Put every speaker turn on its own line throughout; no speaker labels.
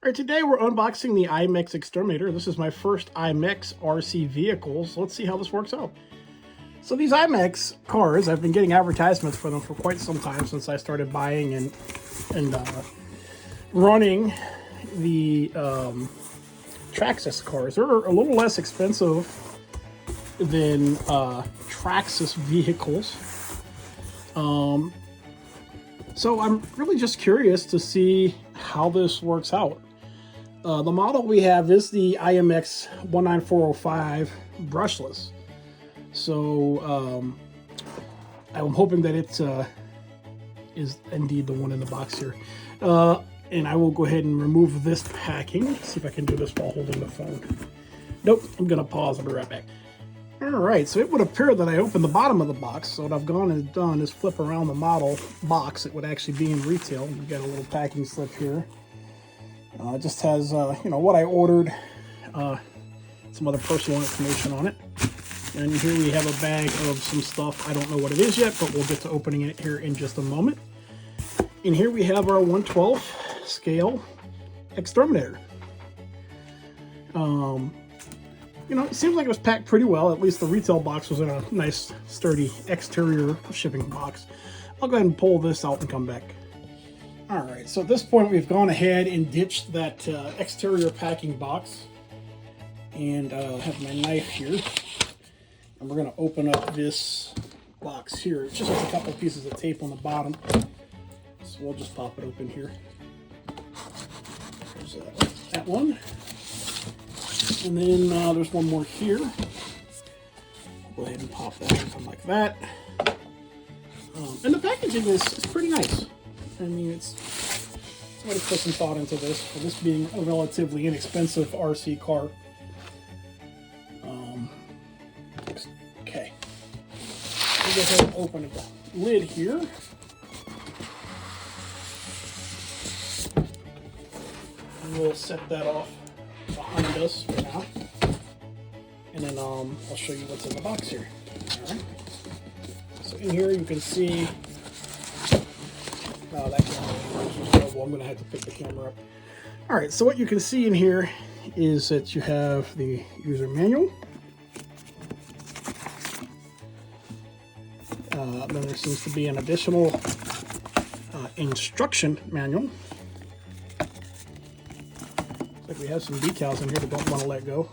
All right, today we're unboxing the IMEX Exterminator. This is my first IMEX RC vehicle, so let's see how this works out. So these IMEX cars, I've been getting advertisements for them for quite some time since I started buying and running the Traxxas cars. They're a little less expensive than Traxxas vehicles. So I'm really just curious to see how this works out. The model we have is the IMEX 19405 brushless. So I'm hoping that it is indeed the one in the box here. And I will go ahead and remove this packing. See if I can do this while holding the phone. Nope, I'm gonna pause. I'll be right back. All right, so it would appear that I opened the bottom of the box. So what I've gone and done is flip around the model box. It would actually be in retail. We got a little packing slip here. It just has, you know, what I ordered, some other personal information on it. And here we have a bag of some stuff. I don't know what it is yet, but we'll get to opening it here in just a moment. And here we have our 1/12 scale Exterminator. You know, it seems like it was packed pretty well. At least the retail box was in a nice, sturdy exterior shipping box. I'll go ahead and pull this out and come back. All right, so at this point, we've gone ahead and ditched that exterior packing box. And have my knife here. And we're gonna open up this box here. It just has a couple pieces of tape on the bottom. So we'll just pop it open here. There's that one. And then there's one more here. Go ahead and pop that open like that. And the packaging is pretty nice. I mean, somebody put some thought into this, for this being a relatively inexpensive RC car. Okay. We'll go ahead and open the lid here. And we'll set that off behind us for now. And then I'll show you what's in the box here. All right. So in here you can see. That camera is available. I'm going to have to pick the camera up. All right. So what you can see in here is that you have the user manual. Then there seems to be an additional instruction manual. Looks like we have some decals in here that don't want to let go.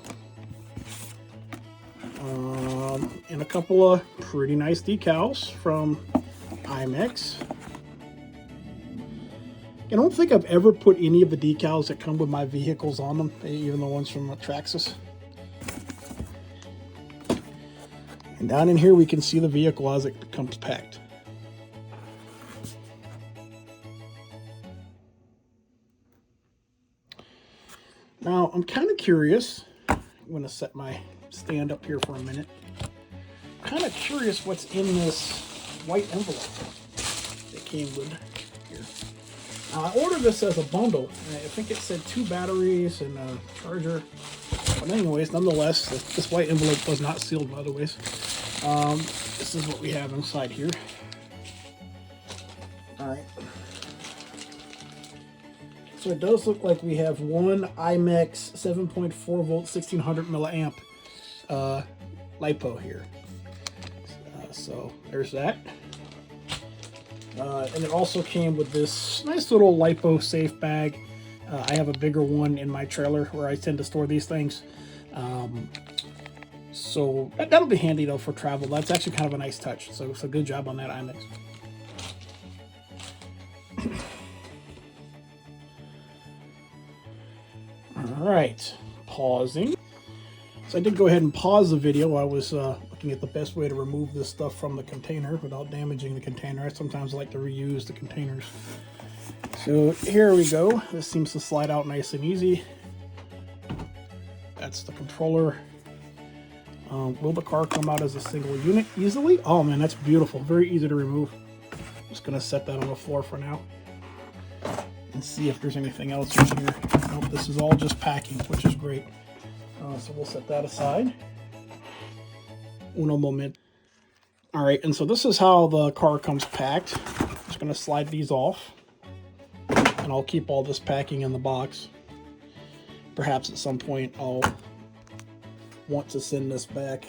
And a couple of pretty nice decals from IMEX. I don't think I've ever put any of the decals that come with my vehicles on them, even the ones from Traxxas. And down in here we can see the vehicle as it comes packed. Now I'm kind of curious. I'm going to set my stand up here for a minute. I'm kind of curious what's in this white envelope that came with here. I ordered this as a bundle. I think it said 2 batteries and a charger. But anyways, nonetheless, this white envelope was not sealed, by the way. This is what we have inside here. All right. So it does look like we have one IMEX 7.4 volt 1600 milliamp LiPo here. So there's that. And it also came with this nice little LiPo safe bag. I have a bigger one in my trailer where I tend to store these things. So that'll be handy though for travel. That's actually kind of a nice touch. So good job on that, IMEX. All right, pausing. So I did go ahead and pause the video. I was looking at the best way to remove this stuff from the container without damaging the container. I sometimes like to reuse the containers. So here we go. This seems to slide out nice and easy. That's the controller. Will the car come out as a single unit easily? Oh man, that's beautiful. Very easy to remove. Just gonna set that on the floor for now and see if there's anything else in here. Nope, this is all just packing, which is great. So we'll set that aside. Uno moment. All right, and so this is how the car comes packed. I'm just gonna slide these off, and I'll keep all this packing in the box. perhaps at some point I'll want to send this back.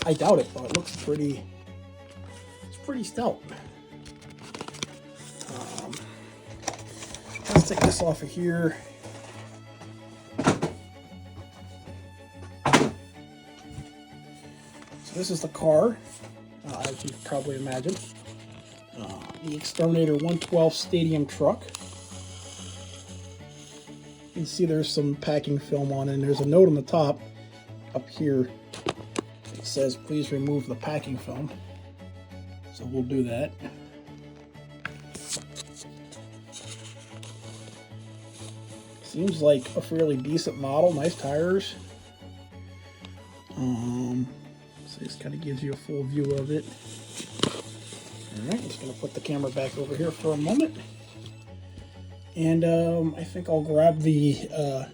I doubt it, though. It looks pretty, it's pretty stout. Let's take this off of here. So this is the car, as you can probably imagine. The Exterminator 112 Stadium truck. You can see there's some packing film on it, and there's a note on the top up here. It says, please remove the packing film. So we'll do that. Seems like a fairly decent model, nice tires. So this kind of gives you a full view of it. Alright, just going to put the camera back over here for a moment. And I think I'll grab the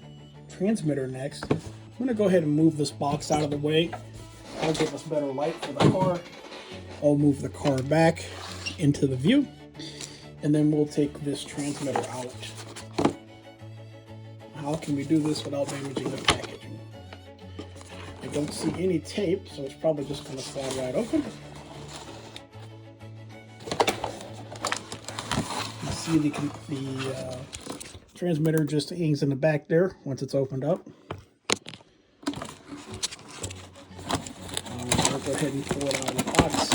transmitter next. I'm going to go ahead and move this box out of the way. I'll give us better light for the car. I'll move the car back into the view. And then we'll take this transmitter out. How can we do this without damaging the packaging? I don't see any tape, so it's probably just going to slide right open. You see the transmitter just hangs in the back there once it's opened up. I'll go ahead and pull it out of the box.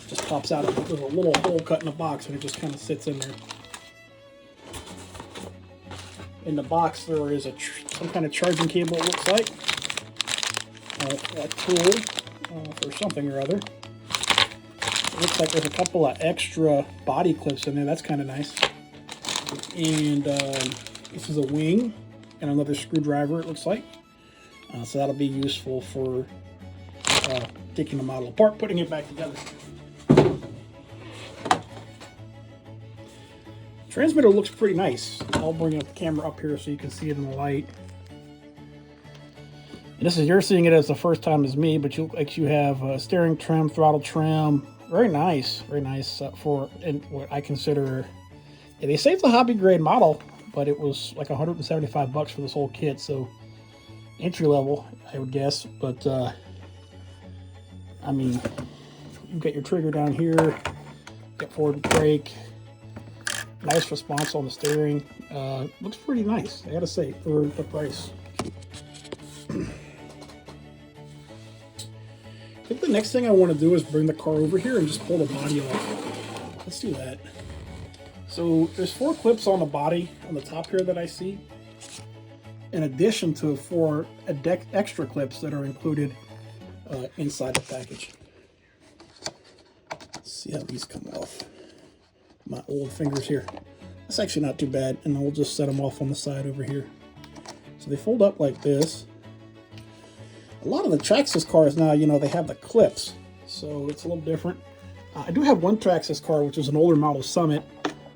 Just pops out. There's a little hole cut in the box, and it just kind of sits in there. In the box, there is some kind of charging cable, it looks like. A tool for something or other. It looks like there's a couple of extra body clips in there. That's kind of nice. And this is a wing and another screwdriver, it looks like. So that'll be useful for taking the model apart, putting it back together. Transmitter looks pretty nice. I'll bring up the camera up here so you can see it in the light. And this is, you're seeing it as the first time as me, but you have steering trim, throttle trim. Very nice for what I consider. Yeah, they say it's a hobby grade model, but it was like $175 for this whole kit, so entry level, I would guess. But I mean, you've got your trigger down here, got forward brake. Nice response on the steering. Looks pretty nice, I gotta say, for the price. I think the next thing I want to do is bring the car over here and just pull the body off. Let's do that. So there's 4 clips on the body on the top here that I see, in addition to 4 extra clips that are included inside the package. Let's see how these come off. My old fingers here. That's actually not too bad, and then we'll just set them off on the side over here. So they fold up like this. A lot of the Traxxas cars now, you know, they have the clips, so it's a little different. I do have one Traxxas car, which is an older model Summit,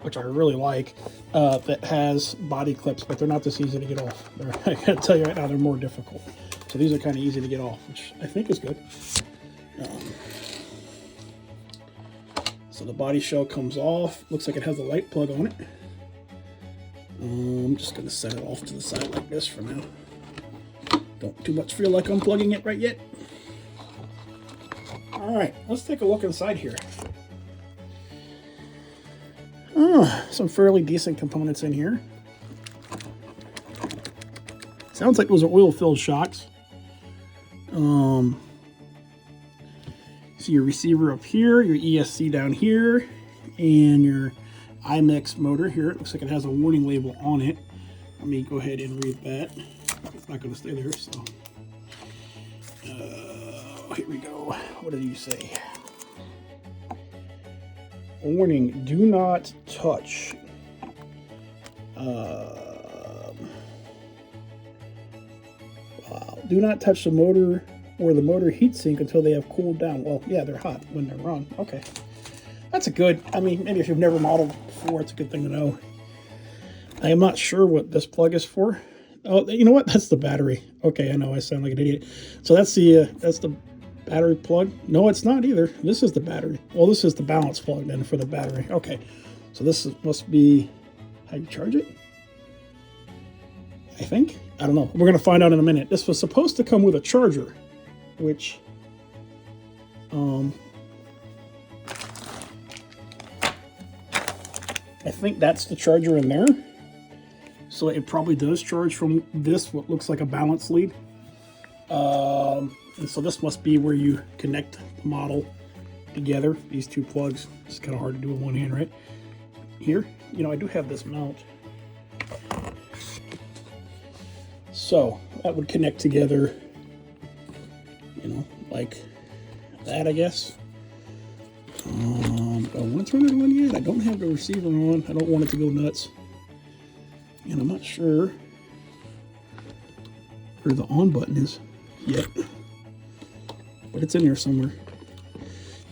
which I really like, that has body clips, but they're not this easy to get off. I gotta tell you right now, they're more difficult. So these are kind of easy to get off, which I think is good. So the body shell comes off. Looks like it has a light plug on it. I'm just going to set it off to the side like this for now. Don't too much feel like unplugging it right yet. Alright, let's take a look inside here. Some fairly decent components in here. Sounds like those are oil-filled shocks. So your receiver up here, your ESC down here, and your IMEX motor here. It looks like it has a warning label on it. Let me go ahead and read that. It's not going to stay there, so. Here we go. What did you say? Warning, do not touch. Wow. Do not touch the motor or the motor heatsink until they have cooled down. Well, yeah, they're hot when they're run. Okay. That's a good, I mean, maybe if you've never modeled before, it's a good thing to know. I am not sure what this plug is for. Oh, you know what? That's the battery. Okay, I know I sound like an idiot. So that's the battery plug. No, it's not either. This is the battery. Well, this is the balance plug then for the battery. Okay. So this must be how you charge it. I think. I don't know. We're going to find out in a minute. This was supposed to come with a charger, which I think that's the charger in there. So it probably does charge from this, what looks like a balance lead. And so this must be where you connect the model together, these two plugs. It's kind of hard to do with one hand, right? Here, you know, I do have this mount. So that would connect together, you know, like that, I guess. Do I want to turn it on yet? I don't have the receiver on. I don't want it to go nuts. And I'm not sure where the on button is yet, but it's in there somewhere.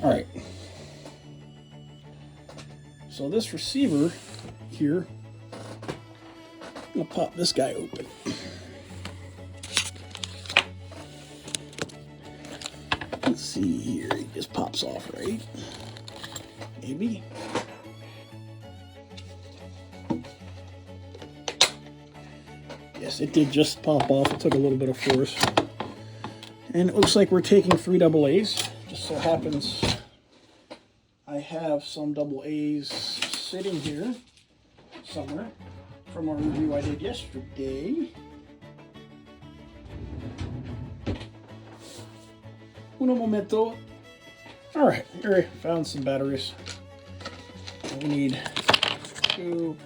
All right. So this receiver here, I'm gonna pop this guy open. Let's see here. It just pops off, right? Maybe. Yes, it did just pop off. It took a little bit of force. And it looks like we're taking 3 AA's. Just so happens I have some AA's sitting here somewhere from a review I did yesterday. Uno momento. All right, here I found some batteries. We need 2,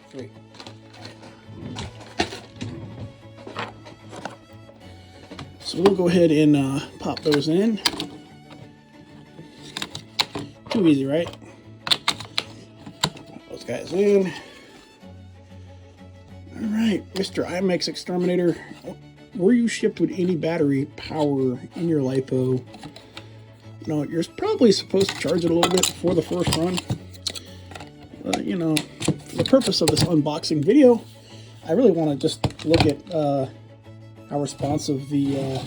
3. So we'll go ahead and pop those in. Too easy, right? Pop those guys in. All right, Mr. IMEX Exterminator. Were you shipped with any battery power in your LiPo? No, you're probably supposed to charge it a little bit before the first run. You know, for the purpose of this unboxing video, I really want to just look at how responsive the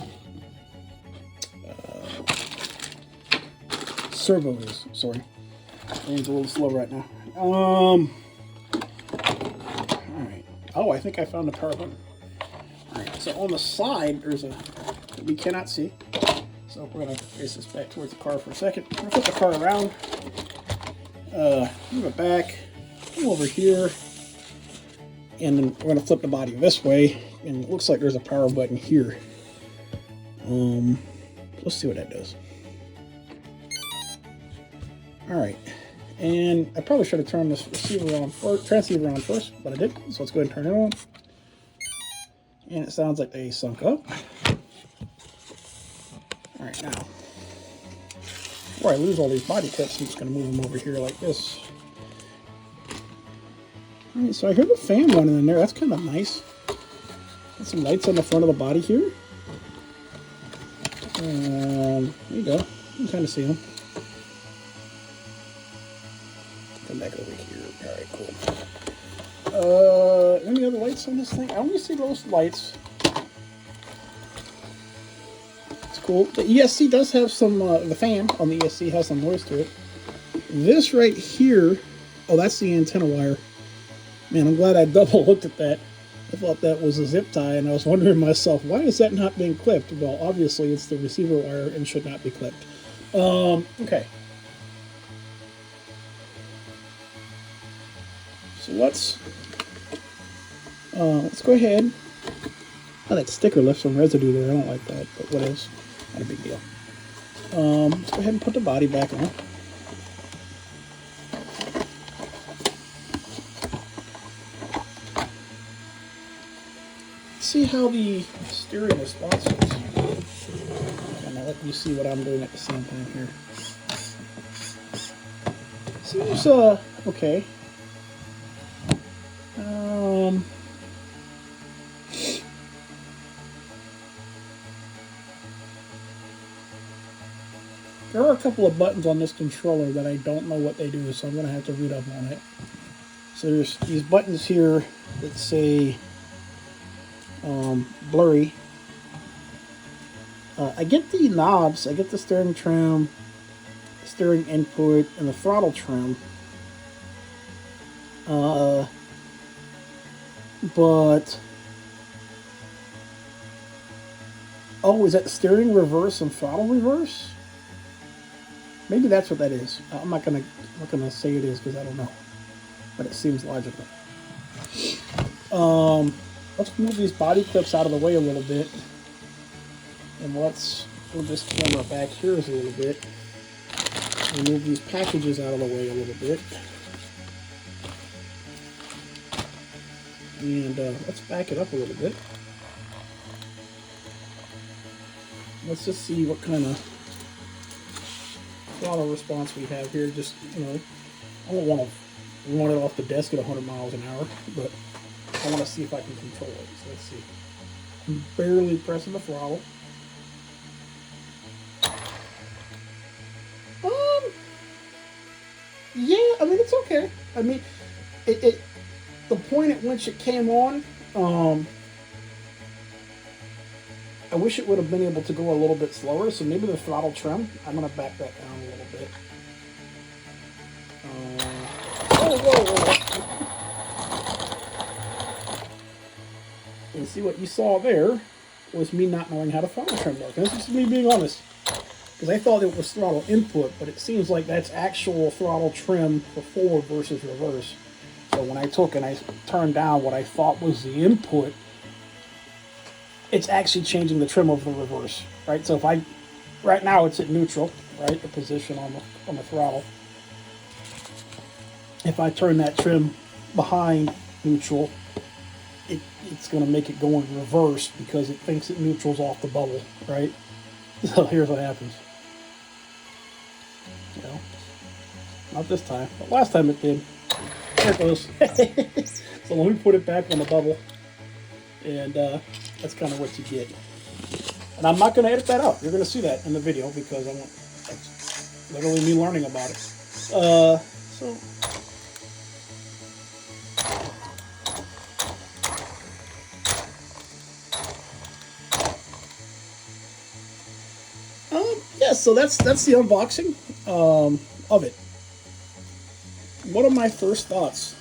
servo is. Sorry, brain's a little slow right now. All right. Oh, I think I found the power button. All right. So on the side, there's a that we cannot see. So we're gonna face this back towards the car for a second. We're gonna flip the car around. Move it back. Come over here. And then we're going to flip the body this way, and it looks like there's a power button here. Let's see what that does. All right, and I probably should have turned this receiver on first, transceiver on first, but I did. So let's go ahead and turn it on. And it sounds like they sunk up. All right, now before I lose all these body clips, I'm just going to move them over here like this. All right, so I hear the fan running in there. That's kind of nice. Got some lights on the front of the body here. There you go. You can kind of see them. Come back over here. All right, cool. Any other lights on this thing? I only see those lights. It's cool. The ESC does have some, the fan on the ESC has some noise to it. This right here, oh, that's the antenna wire. Man, I'm glad I double looked at that. I thought that was a zip tie, and I was wondering to myself, why is that not being clipped? Well, obviously it's the receiver wire and should not be clipped. Okay. So let's go ahead. Oh, that sticker left some residue there. I don't like that, but what is? Not a big deal. Let's go ahead and put the body back on. See how the steering response is. And I'll let you see what I'm doing at the same time here. Seems okay. There are a couple of buttons on this controller that I don't know what they do, so I'm going to have to read up on it. So there's these buttons here that say blurry. I get the knobs, I get the steering trim, the steering input, and the throttle trim. But Oh, is that steering reverse and throttle reverse? Maybe that's what that is. I'm not gonna say it is because I don't know, but it seems logical. Let's move these body clips out of the way a little bit, and let's move this camera back here a little bit. And move these packages out of the way a little bit, and let's back it up a little bit. Let's just see what kind of throttle response we have here. Just, you know, I don't want to run it off the desk at 100 miles an hour, but I want to see if I can control it. So let's see. I'm barely pressing the throttle. Yeah, I mean, it's okay. I mean, the point at which it came on, I wish it would have been able to go a little bit slower, so maybe the throttle trim, I'm going to back that down a little bit. Whoa. And see what you saw there was me not knowing how to throttle trim work. This is me being honest. Because I thought it was throttle input, but it seems like that's actual throttle trim for forward versus reverse. So when I took and I turned down what I thought was the input, it's actually changing the trim of the reverse, right? So if right now it's at neutral, right, the position on the throttle. If I turn that trim behind neutral, it's going to make it go in reverse because it thinks that neutral's off the bubble, right? So here's what happens. You know, not this time, but last time it did. There it goes. So let me put it back on the bubble, and that's kind of what you get. And I'm not going to edit that out. You're going to see that in the video because that's literally me learning about it. So that's the unboxing of it. What are my first thoughts?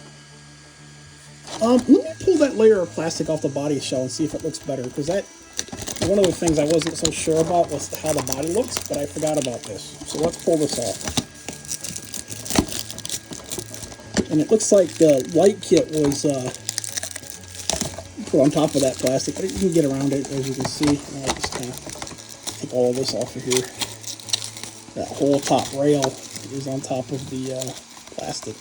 Let me pull that layer of plastic off the body shell and see if it looks better, because that one of the things I wasn't so sure about was how the body looks, but I forgot about this. So let's pull this off. And it looks like the light kit was put on top of that plastic, but you can get around it, as you can see. I'll just kind of take all of this off of here. That whole top rail is on top of the plastic.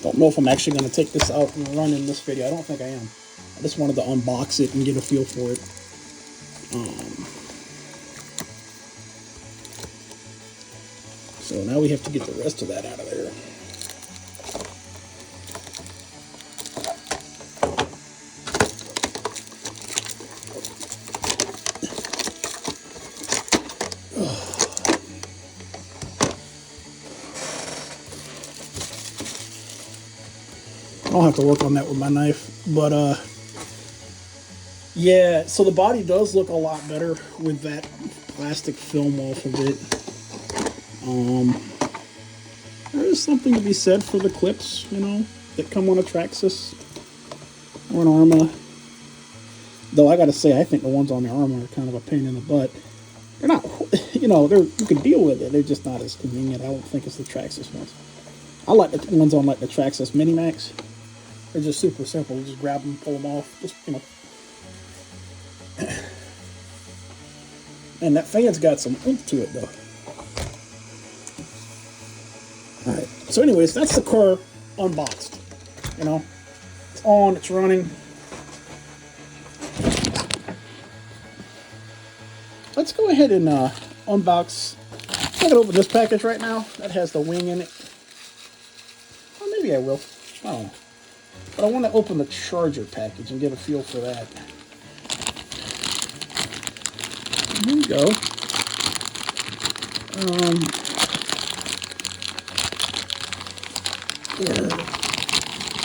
Don't know if I'm actually going to take this out and run in this video. I don't think I am. I just wanted to unbox it and get a feel for it. So now we have to get the rest of that out of there. I'll have to work on that with my knife, but yeah, so the body does look a lot better with that plastic film off of it. There is something to be said for the clips, you know, that come on a Traxxas or an Arma. Though I gotta say, I think the ones on the Arma are kind of a pain in the butt. They're not, you know, you can deal with it. They're just not as convenient, I don't think, as the Traxxas ones. I like the ones on like the Traxxas Minimax. They're just super simple. You just grab them, pull them off. Just, you know. And that fan's got some oomph to it, though. Alright. So anyways, that's the car unboxed. You know. It's on. It's running. Let's go ahead and unbox. I'm going to open this package right now. That has the wing in it. Or maybe I will. I don't know. But I want to open the charger package and get a feel for that. Here we go.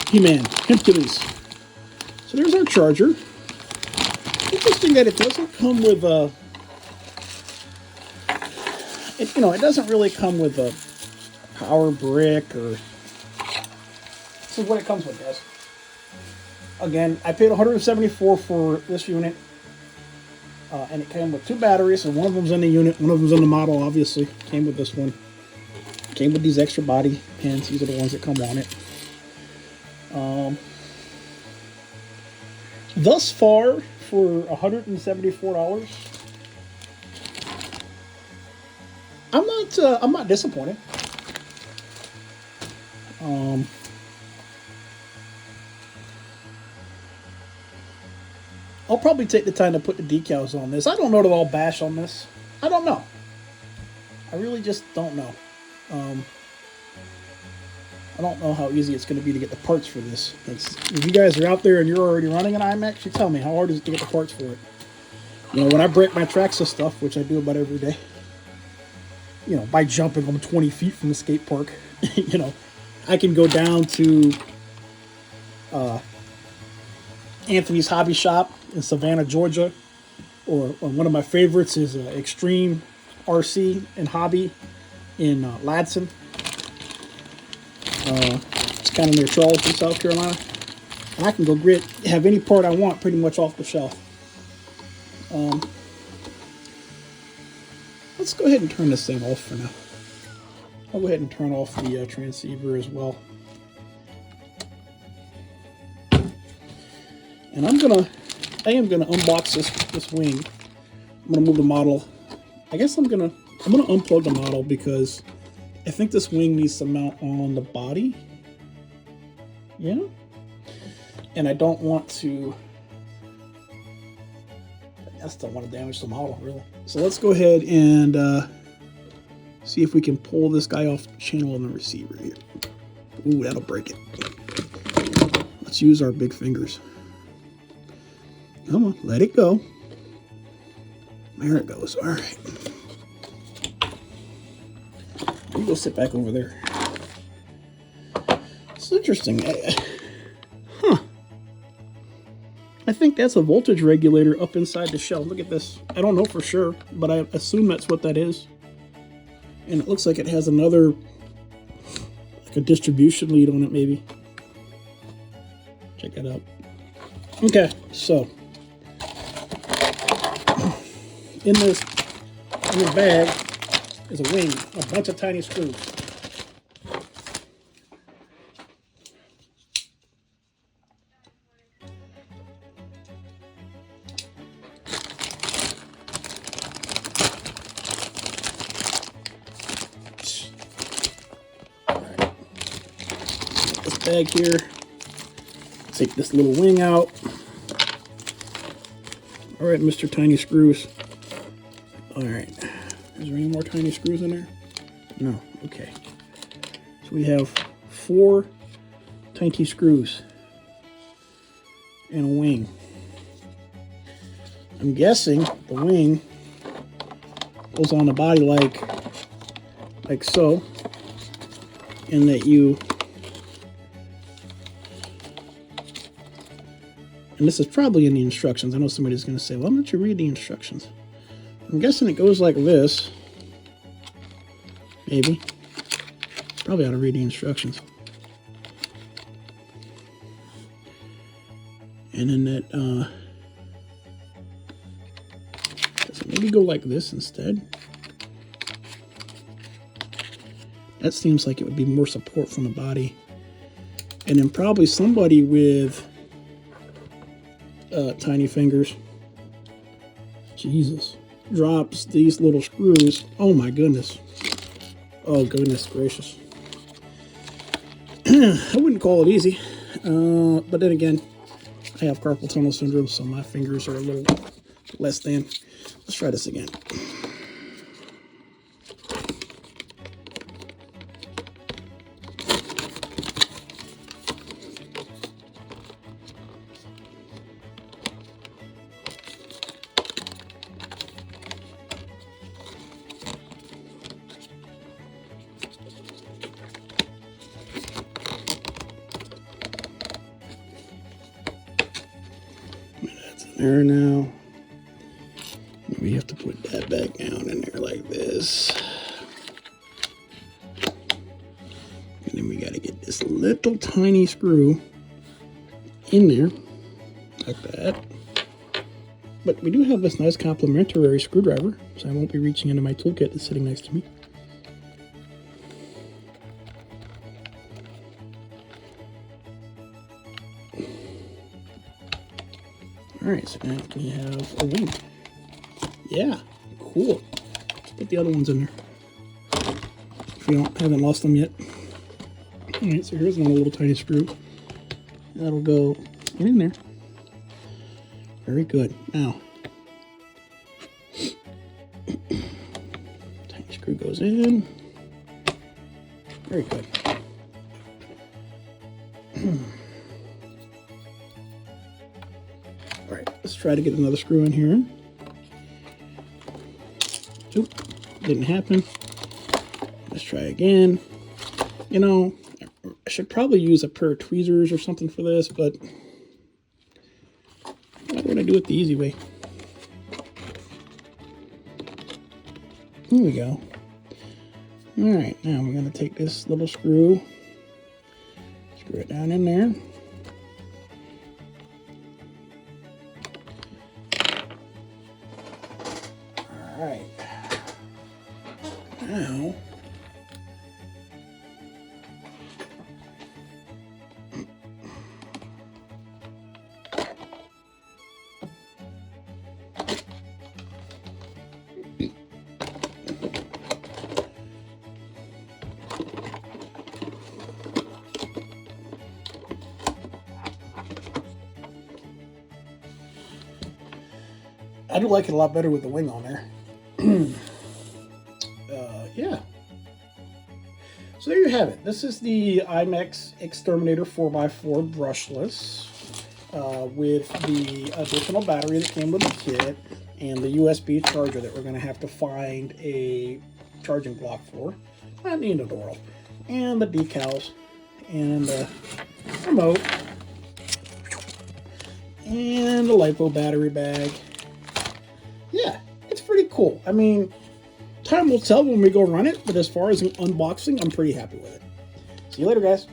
He-Man, Hercules. So there's our charger. Interesting that it doesn't come with a it, it doesn't really come with a power brick or. This is what it comes with, guys. Again, I paid $174 for this unit, and it came with 2 batteries. So one of them's in the unit, one of them's in the model. Obviously, came with this one. Came with these extra body pins. These are the ones that come on it. Thus far, for $174, I'm not disappointed. I'll probably take the time to put the decals on this. I don't know that I'll bash on this. I don't know. I really just don't know. I don't know how easy it's going to be to get the parts for this. If you guys are out there and you're already running an IMEX, you tell me, how hard is it to get the parts for it? When I break my tracks of stuff, which I do about every day, by jumping from 20 feet from the skate park, I can go down to Anthony's Hobby Shop in Savannah, Georgia, or one of my favorites is Extreme RC and Hobby in Ladson. It's kind of near Charleston, South Carolina. And I can go have any part I want pretty much off the shelf. Let's go ahead and turn this thing off for now. I'll go ahead and turn off the transceiver as well. And I am gonna unbox this wing. I'm gonna move the model. I guess I'm gonna unplug the model because I think this wing needs to mount on the body. Yeah. And I don't want to. I still want to damage the model, really. So let's go ahead and see if we can pull this guy off the channel on the receiver here. Ooh, that'll break it. Let's use our big fingers. Come on, let it go. There it goes. All right. You go sit back over there. It's interesting. I think that's a voltage regulator up inside the shell. Look at this. I don't know for sure, but I assume that's what that is. And it looks like it has another, like a distribution lead on it, maybe. Check that out. Okay, so in this bag is a wing, a bunch of tiny screws. This bag here. Take this little wing out. All right, Mr. Tiny Screws. All right. Is there any more tiny screws in there? No. Okay. So we have 4 tiny screws and a wing. I'm guessing the wing goes on the body like so, and that you. And this is probably in the instructions. I know somebody's going to say, well, why don't you read the instructions? I'm guessing it goes like this. Maybe. Probably ought to read the instructions. And then that, does it maybe go like this instead? That seems like it would be more support from the body. And then probably somebody with tiny fingers. Jesus. Drops these little screws. Oh my goodness. Oh goodness gracious. I wouldn't call it easy. But then again, I have carpal tunnel syndrome, so my fingers are a little less than. Let's try this again. There now. We have to put that back down in there like this. And then we got to get this little tiny screw in there, like that. But we do have this nice complementary screwdriver, so I won't be reaching into my toolkit that's sitting next to me. Alright, so now we have a wing. Yeah, cool. Let's put the other ones in there, if we haven't lost them yet. Alright, so here's another little tiny screw. That'll go in there. Very good. Now, tiny screw goes in. Very good. All right, let's try to get another screw in here. Oop, didn't happen. Let's try again. You know, I should probably use a pair of tweezers or something for this, but why don't I do it the easy way? Here we go. All right, now we're going to take this little screw, screw it down in there. All right. Now, I do like it a lot better with the wing on there. Yeah. So there you have it. This is the IMEX Exterminator 4x4 brushless with the additional battery that came with the kit and the USB charger that we're going to have to find a charging block for. Not the end of the world. And the decals and the remote and the LiPo battery bag. Yeah, it's pretty cool. I mean, time will tell when we go run it, but as far as an unboxing, I'm pretty happy with it. See you later, guys.